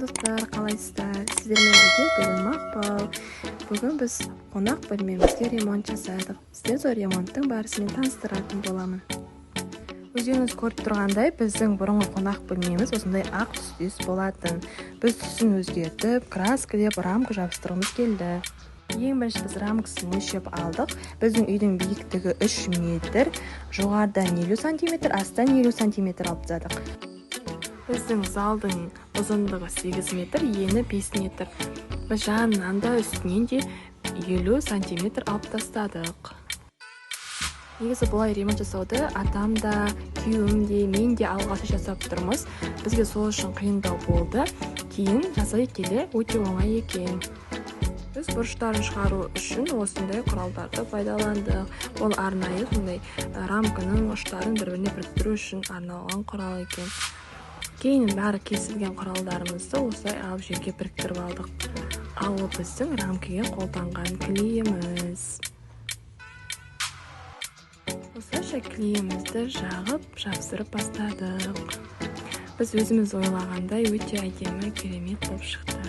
достар, қалайсыздар? Сіздермен бірге бүгін Мақпал. Бүгін біз қонақ бөлмемізге ремонт жасадық. Сіздер сол ремонттың барысымен таныстыратын боламын. Өздеріңіз көріп тұрғандай, біздің бұрынғы қонақ бөлмеміз осындай ақ түстес болатын. Біз түсін өзгертіп, краскілеп, рамка жабыстырғымыз келді. Ең бірінші біз рамкасын өлшеп алдық. Біздің үйдің биіктігі 3 метр, жоғарыдан 50 см, астан 50 см алып тастадық. Біздің залдың ұзындығы 8 метр, ені 5 метр. Біз жанынан да үстінен де 50 см алып тастадық. Негізі бұлай ремонт жасауды атам да, күйеуім де, мен де алғаш жасап тұрмыз. Бізге сол үшін қиындау болды. Кейін жасай келе өте оңай екен. Біз бұрыштарын шығару үшін осындай құралдарды пайдаландық. Ол арнайы сондай рамканың ұштарын бір-біріне біріктіру үшін арналған құрал екен. Кейін бәрі кесілген құралдарымызды осылай алып жерге біріктіріп алдық. Ал біздің рамкаға қолданған клейіміз. Осылайша клейімізді жағып, жапсырып бастадық. Біз өзіміз ойлағандай өте әдемі, керемет болып шықты.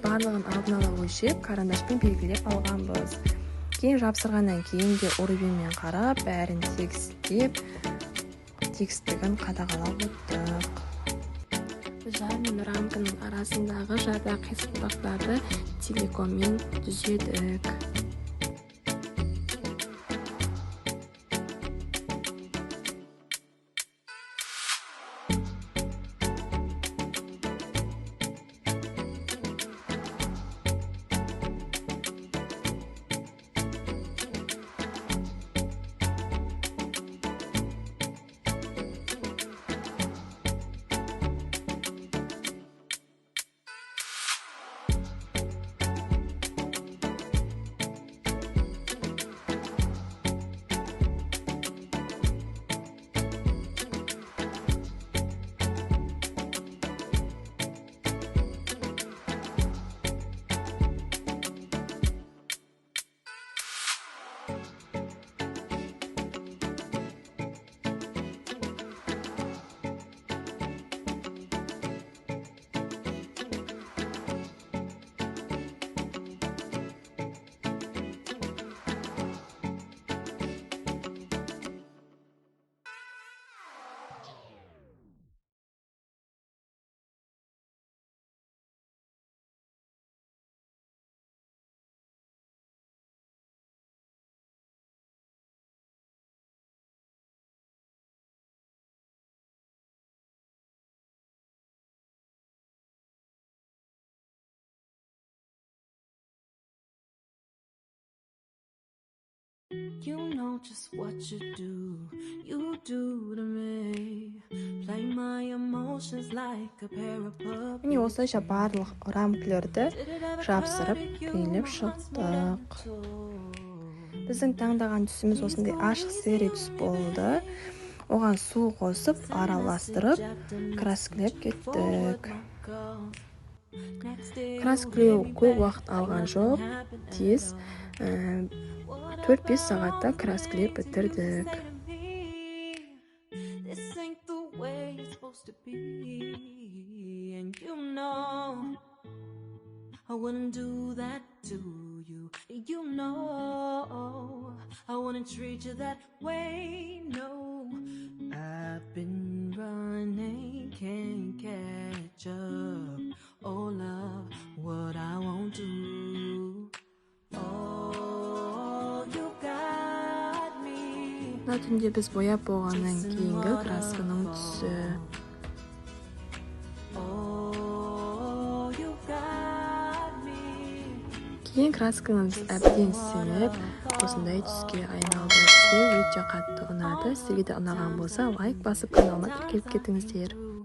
Барлығын алдын ала өлшеп, карандашпен белгілеп алғанбыз. Кейін жапсырғаннан кейін де урбинмен қарап, бәрін тегістеп, тегістігін қадағалап өттік. Біз жар мен рамканың арасындағы жарда қисықтықтарды силиконмен түзедік. You know just what you do to me. Play my emotions like a pair of puppies. Міне осылайша барлық рамкаларды жапсырып, клейлеп шықтық. Біздің таңдаған түсіміз осындай ашық сері түс болды. Оған су қосып, араластырып, краскілеп кеттік. Краскілеу көп уақыт алған жоқ, тез 4-5 сағатта краскілеп бітірдік. I wouldn't do that to you. You know I wouldn't treat you that way. No, I've been running, can't catch up. Oh love, what I won't do. Oh, you got me. Мына түнде біз бояп болғаннан кейінгі красканың түсі. Кейін красканы біз әбден сіңіп, осындай түске айналды. Сіздерге өте қатты ұнады. Сіздерге де ұнаған болса, лайк басып каналыма тіркеліп кетіңіздер.